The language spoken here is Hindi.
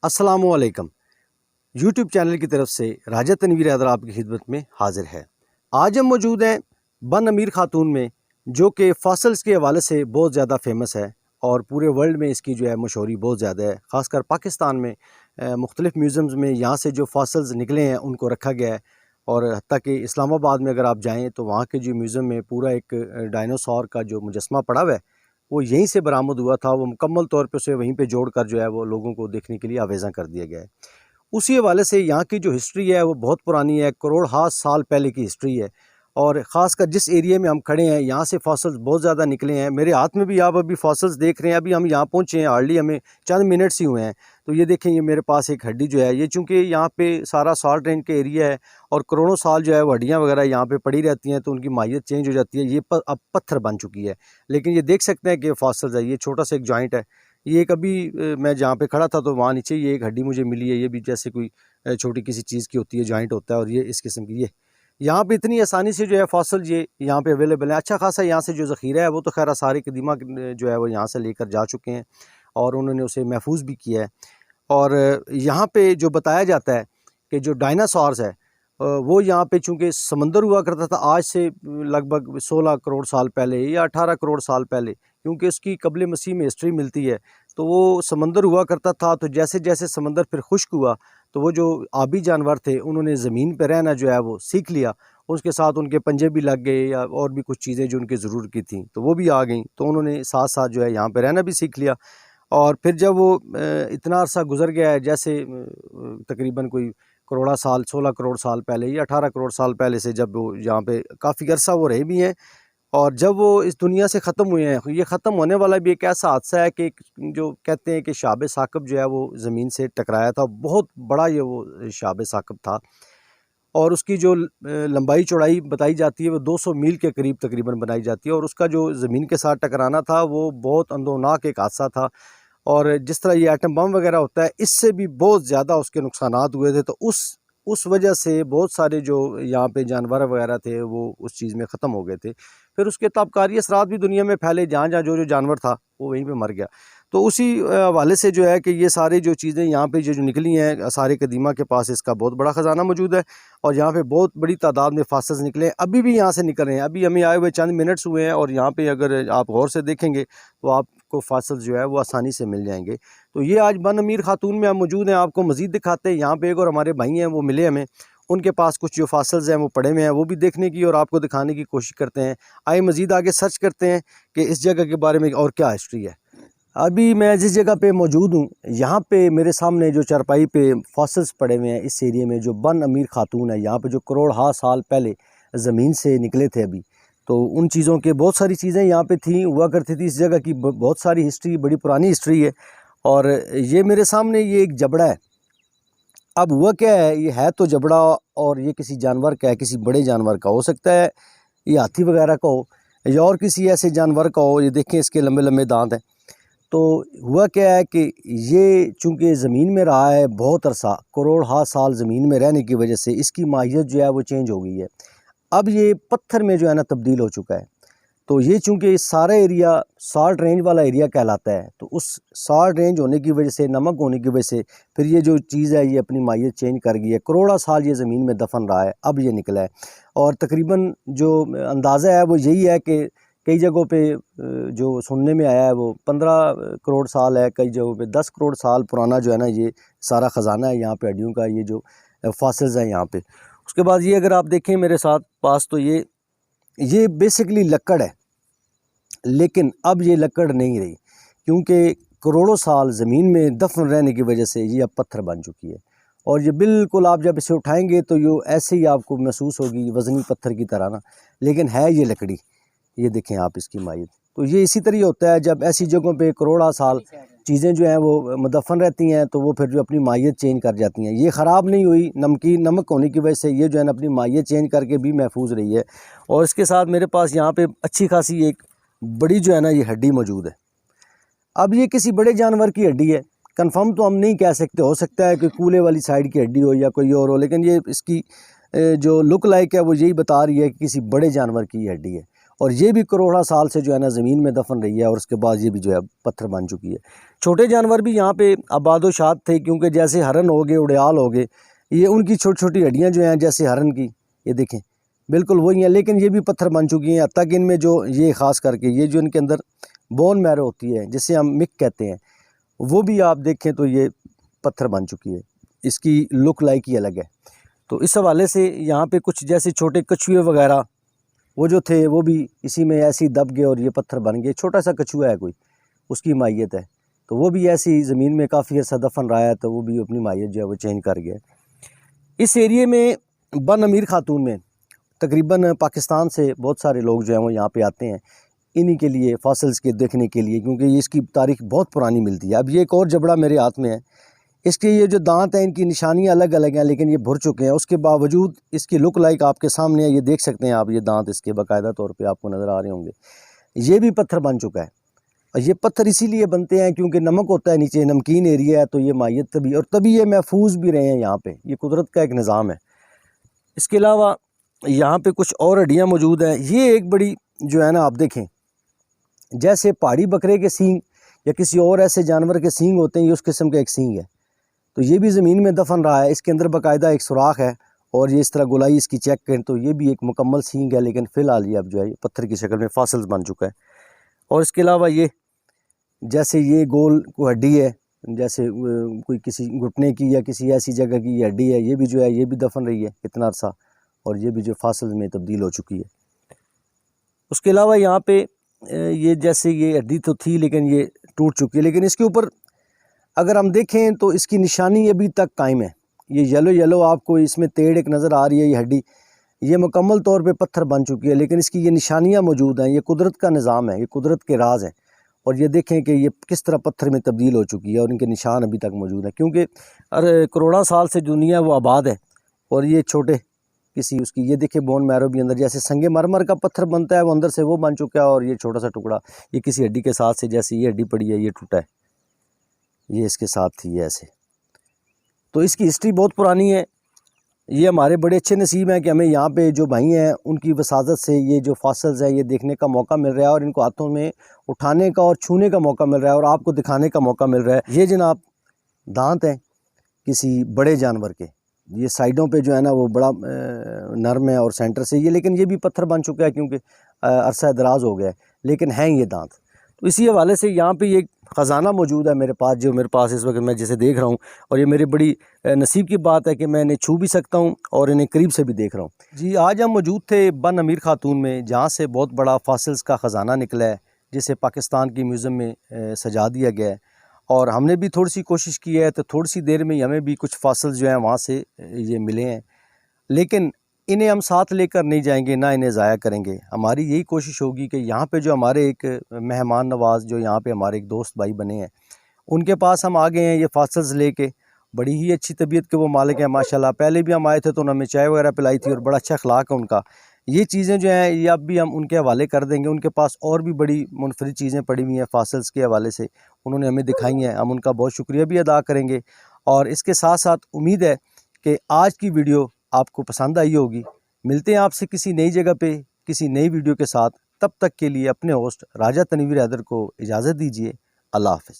अस्सलामुअलैकुम। यूट्यूब चैनल की तरफ से राजा तनवीर हैदर आपकी खिदमत में हाजिर है। आज हम मौजूद हैं बन अमीर खातून में, जो कि फॉसिल्स के हवाले से बहुत ज़्यादा फेमस है और पूरे वर्ल्ड में इसकी जो है मशहूरी बहुत ज़्यादा है। ख़ासकर पाकिस्तान में मुख्तलिफ़ म्यूज़ियम्स में यहाँ से जो फॉसिल्स निकले हैं उनको रखा गया है। और हत्ता कि इस्लामाबाद में अगर आप जाएँ तो वहाँ के जो म्यूज़ियम में पूरा एक डायनासोर का जो मुजस्मा पड़ा हुआ है वो यहीं से बरामद हुआ था। वो मुकम्मल तौर पे उसे वहीं पे जोड़कर जो है वो लोगों को देखने के लिए आवेज़ा कर दिया गया है। उसी हवाले से यहाँ की जो हिस्ट्री है वो बहुत पुरानी है, करोड़ हाथ साल पहले की हिस्ट्री है। और ख़ासकर जिस एरिया में हम खड़े हैं यहाँ से फॉसिल्स बहुत ज़्यादा निकले हैं। मेरे हाथ में भी आप अभी फॉसिल्स देख रहे हैं। अभी हम यहाँ पहुँचे हैं, हार्डली हमें चंद मिनट्स ही हुए हैं। तो ये देखें, ये मेरे पास एक हड्डी जो है, ये चूँकि यहाँ पे सारा सॉल्ट रेंज का एरिया है और करोड़ों साल जो है वो हड्डियाँ वगैरह यहाँ पे पड़ी रहती हैं, तो उनकी माहियत चेंज हो जाती है। ये अब पत्थर बन चुकी है, लेकिन ये देख सकते हैं कि फ़ॉसिल्स है। ये छोटा सा एक जॉइंट है। ये कभी मैं जहाँ पे खड़ा था तो वहाँ नीचे ये एक हड्डी मुझे मिली है। ये भी जैसे कोई छोटी किसी चीज़ की होती है, जॉइंट होता है। और ये इस किस्म की, ये यहाँ पे इतनी आसानी से जो है फॉसिल ये यहाँ पे अवेलेबल है। अच्छा खासा यहाँ से जो ज़ख़ीरा है वो तो खैर आसार कदीमा जो है वो यहाँ से लेकर जा चुके हैं और उन्होंने उसे महफूज भी किया है। और यहाँ पे जो बताया जाता है कि जो डायनासॉर्स है वो यहाँ पे चूँकि समंदर हुआ करता था आज से लगभग 16 करोड़ साल पहले या 18 करोड़ साल पहले, क्योंकि उसकी क़ब्ल मसीह में हिस्ट्री मिलती है। तो वो समंदर हुआ करता था, तो जैसे जैसे समंदर फिर खुश्क हुआ तो वो जो आबी जानवर थे उन्होंने ज़मीन पे रहना जो है वो सीख लिया। उसके साथ उनके पंजे भी लग गए या और भी कुछ चीज़ें जो उनकी ज़रूरत की थी तो वो भी आ गई, तो उन्होंने साथ साथ जो है यहाँ पे रहना भी सीख लिया। और फिर जब वो इतना अरसा गुजर गया है, जैसे तकरीबन कोई करोड़ा साल, 16 करोड़ साल पहले या 18 करोड़ साल पहले से जब वो यहाँ पे काफ़ी अरसा वो रहे भी हैं, और जब वो इस दुनिया से ख़त्म हुए हैं, ये ख़त्म होने वाला भी एक ऐसा हादसा है कि जो कहते हैं कि शाब साक़ब जो है वो ज़मीन से टकराया था। बहुत बड़ा ये वो शाब साक़ब था और उसकी जो लंबाई चौड़ाई बताई जाती है वो 200 मील के करीब तकरीबन बनाई जाती है। और उसका जो ज़मीन के साथ टकराना था वो बहुत अंदोनाक एक हादसा था। और जिस तरह ये एटम बम वगैरह होता है, इससे भी बहुत ज़्यादा उसके नुकसानात हुए थे। तो उस वजह से बहुत सारे जो यहाँ पे जानवर वगैरह थे वो उस चीज़ में ख़त्म हो गए थे। फिर उसके ताबकारी असरात भी दुनिया में फैले, जहाँ-जहाँ जो जानवर था वो वहीं पे मर गया। तो उसी हवाले से जो है कि ये सारी जो चीज़ें यहाँ पे जो निकली हैं, आसार कदीमा के पास इसका बहुत बड़ा ख़जाना मौजूद है और यहाँ पे बहुत बड़ी तादाद में फॉसिल्स निकले हैं, अभी भी यहाँ से निकल रहे हैं। अभी हमें आए हुए चंद मिनट्स हुए हैं और यहाँ पे अगर आप गौर से देखेंगे तो आपको फॉसिल्स जो है वो आसानी से मिल जाएंगे। तो ये आज बन अमीर खातून में हम मौजूद हैं, आपको मज़ीद दिखाते हैं। यहाँ पे एक और हमारे भाई हैं वो मिले हमें, उनके पास कुछ जो फॉसिल्स हैं वो पड़े हुए हैं, वो भी देखने की और आपको दिखाने की कोशिश करते हैं। आइए मज़ीद आगे सर्च करते हैं कि इस जगह के बारे में और क्या हिस्ट्री है। अभी मैं जिस जगह पे मौजूद हूँ, यहाँ पे मेरे सामने जो चारपाई पे फॉसिल्स पड़े हुए हैं इस एरिया में, जो बन अमीर खातून है, यहाँ पे जो करोड़ हा साल पहले ज़मीन से निकले थे अभी, तो उन चीज़ों के बहुत सारी चीज़ें यहाँ पे थी, हुआ करती थी। इस जगह की बहुत सारी हिस्ट्री, बड़ी पुरानी हिस्ट्री है। और ये मेरे सामने ये एक जबड़ा है। अब हुआ क्या है, ये है तो जबड़ा और ये किसी जानवर का है, किसी बड़े जानवर का हो सकता है, ये हाथी वगैरह का हो या और किसी ऐसे जानवर का हो। ये देखें, इसके लंबे लंबे दांत हैं। तो हुआ क्या है कि ये चूँकि ज़मीन में रहा है बहुत अरसा, करोड़ हा साल ज़मीन में रहने की वजह से इसकी माहियत जो है वो चेंज हो गई है। अब ये पत्थर में जो है ना तब्दील हो चुका है। तो ये चूँकि सारा एरिया सॉल्ट रेंज वाला एरिया कहलाता है, तो उस सॉल्ट रेंज होने की वजह से, नमक होने की वजह से फिर ये जो चीज़ है ये अपनी माहियत चेंज कर गई है। करोड़ा साल ये ज़मीन में दफन रहा है, अब ये निकला है। और तकरीबन जो अंदाज़ा है वो यही है कि कई जगहों पे जो सुनने में आया है वो 15 करोड़ साल है, कई जगहों पे 10 करोड़ साल पुराना जो है ना ये सारा ख़जाना है यहाँ पे हड्डियों का, ये जो फॉसिल्स हैं यहाँ पे। उसके बाद ये अगर आप देखें मेरे साथ पास, तो ये बेसिकली लक्कड़ है, लेकिन अब ये लक्कड़ नहीं रही, क्योंकि करोड़ों साल ज़मीन में दफन रहने की वजह से ये अब पत्थर बन चुकी है। और ये बिल्कुल, आप जब इसे उठाएंगे तो ये ऐसे ही आपको महसूस होगी वज़नी पत्थर की तरह ना, लेकिन है ये लकड़ी। ये देखें आप इसकी माहियत। तो ये इसी तरह होता है, जब ऐसी जगहों पे करोड़ा साल चीज़ें जो हैं वो मुदफ़न रहती हैं तो वो फिर जो अपनी माहियत चेंज कर जाती हैं। ये ख़राब नहीं हुई, नमक होने की वजह से ये जो है ना अपनी माहियत चेंज करके भी महफूज रही है। और इसके साथ मेरे पास यहाँ पे अच्छी खासी एक बड़ी जो है ना ये हड्डी मौजूद है। अब ये किसी बड़े जानवर की हड्डी है, कंफर्म तो हम नहीं कह सकते। हो सकता है कि कूले वाली साइड की हड्डी हो या कोई और हो, लेकिन ये इसकी जो लुक लाइक है वो यही बता रही है कि किसी बड़े जानवर की हड्डी है। और ये भी करोड़ा साल से जो है ना ज़मीन में दफन रही है और उसके बाद ये भी जो है पत्थर बन चुकी है। छोटे जानवर भी यहाँ पे आबादोशाद थे, क्योंकि जैसे हरन हो गए, उड़ियाल हो गए, ये उनकी छोटी छोटी हड्डियाँ जो हैं जैसे हरन की, ये देखें बिल्कुल वही हैं, लेकिन ये भी पत्थर बन चुकी हैं। हत्ता कि इनमें जो ये ख़ास करके ये जो इनके अंदर बोन मैरो होती है जिसे हम मिक कहते हैं, वो भी आप देखें तो ये पत्थर बन चुकी है। इसकी लुक लाइक ही अलग है। तो इस हवाले से यहाँ पे कुछ जैसे छोटे कछुए वगैरह वो जो थे वो भी इसी में ऐसे ही दब गए और ये पत्थर बन गए। छोटा सा कछुआ है कोई, उसकी माहियत है, तो वो भी ऐसी ज़मीन में काफ़ी अर्सा दफन रहा है, तो वो भी अपनी माहियत जो है वो चेंज कर गया। इस एरिए में बन अमीर खातून में तकरीबन पाकिस्तान से बहुत सारे लोग जो हैं वो यहाँ पे आते हैं इन्हीं के लिए, फॉसिल्स के देखने के लिए, क्योंकि ये इसकी तारीख बहुत पुरानी मिलती है। अब ये एक और जबड़ा मेरे हाथ में है, इसके ये जो दांत हैं इनकी निशानियाँ अलग अलग हैं, लेकिन ये भुर चुके हैं। उसके बावजूद इसकी लुक लाइक आपके सामने है, ये देख सकते हैं आप, ये दांत इसके बाकायदा तौर पे आपको नज़र आ रहे होंगे। ये भी पत्थर बन चुका है, और ये पत्थर इसीलिए बनते हैं क्योंकि नमक होता है नीचे, नमकीन एरिया है, तो ये माहियत तभी, और तभी ये महफूज भी रहे हैं यहाँ पर। ये कुदरत का एक निज़ाम है। इसके अलावा यहाँ पर कुछ और हड्डियाँ मौजूद हैं। ये एक बड़ी जो है ना, आप देखें जैसे पहाड़ी बकरे के सींग या किसी और ऐसे जानवर के सींग होते हैं, ये उस किस्म का एक सींग है। तो ये भी ज़मीन में दफन रहा है, इसके अंदर बाकायदा एक सुराख है, और ये इस तरह गोलाई इसकी चेक करें तो ये भी एक मुकम्मल सींग है, लेकिन फ़िलहाल ये अब जो है पत्थर की शक्ल में फॉसिल्स बन चुका है। और इसके अलावा ये जैसे ये गोल को हड्डी है, जैसे कोई किसी घुटने की या किसी ऐसी जगह की ये हड्डी है, ये भी जो है ये भी दफन रही है इतना अरसा, और ये भी जो फॉसिल्स में तब्दील हो चुकी है। उसके अलावा यहाँ पे ये जैसे ये हड्डी तो थी लेकिन ये टूट चुकी है, लेकिन इसके ऊपर अगर हम देखें तो इसकी निशानी अभी तक कायम है। ये येलो येलो आपको इसमें तेड़ एक नज़र आ रही है, ये हड्डी ये मुकम्मल तौर पे पत्थर बन चुकी है, लेकिन इसकी ये निशानियाँ मौजूद हैं। ये कुदरत का निज़ाम है, ये कुदरत के राज हैं। और ये देखें कि ये किस तरह पत्थर में तब्दील हो चुकी है और इनके निशान अभी तक मौजूद हैं, क्योंकि अरे करोड़ों साल से दुनिया वो आबाद है। और ये छोटे किसी उसकी ये देखिए बोन मैरो भी अंदर जैसे संगे मरमर का पत्थर बनता है वो अंदर से वो बन चुका है, और ये छोटा सा टुकड़ा ये किसी हड्डी के साथ से, जैसे ये हड्डी पड़ी है ये टूटा है, ये इसके साथ थी ऐसे। तो इसकी हिस्ट्री बहुत पुरानी है। ये हमारे बड़े अच्छे नसीब हैं कि हमें यहाँ पे जो भाई हैं उनकी वसादत से ये जो फॉसिल्स है ये देखने का मौका मिल रहा है, और इनको हाथों में उठाने का और छूने का मौका मिल रहा है, और आपको दिखाने का मौका मिल रहा है। ये जनाब दांत हैं किसी बड़े जानवर के, ये साइडों पे जो है ना वो बड़ा नरम है, और सेंटर से ये, लेकिन ये भी पत्थर बन चुका है क्योंकि अरसा दराज हो गया है, लेकिन हैं ये दांत। तो इसी हवाले से यहाँ पे ये ख़जाना मौजूद है मेरे पास, जो मेरे पास इस वक्त मैं जिसे देख रहा हूँ, और ये मेरी बड़ी नसीब की बात है कि मैं इन्हें छू भी सकता हूँ और इन्हें करीब से भी देख रहा हूँ। जी, आज हम मौजूद थे बन अमीर खातून में, जहाँ से बहुत बड़ा फॉसिल्स का ख़जाना निकला है, जिसे पाकिस्तान की म्यूज़ियम में सजा दिया गया है। और हमने भी थोड़ी सी कोशिश की है, तो थोड़ी सी देर में ही हमें भी कुछ फॉसिल्स जो हैं वहाँ से ये मिले हैं, लेकिन इन्हें हम साथ लेकर नहीं जाएंगे, ना इन्हें ज़ाया करेंगे। हमारी यही कोशिश होगी कि यहाँ पे जो हमारे एक मेहमान नवाज़ जो यहाँ पे हमारे एक दोस्त भाई बने हैं, उनके पास हम आ गए हैं ये फॉसिल्स लेके। बड़ी ही अच्छी तबीयत के वो मालिक हैं माशाल्लाह। पहले भी हम आए थे तो उन्होंने हमें चाय वगैरह पिलाई थी, और बड़ा अच्छा अखलाक है उनका। ये चीज़ें जो हैं ये अब भी हम उनके हवाले कर देंगे। उनके पास और भी बड़ी मुनफरिद चीज़ें पड़ी हुई हैं फॉसिल्स के हवाले से, उन्होंने हमें दिखाई हैं, हम उनका बहुत शुक्रिया भी अदा करेंगे। और इसके साथ साथ उम्मीद है कि आज की वीडियो आपको पसंद आई होगी। मिलते हैं आपसे किसी नई जगह पे किसी नई वीडियो के साथ। तब तक के लिए अपने होस्ट राजा तनवीर हैदर को इजाज़त दीजिए। अल्लाह हाफ़िज़।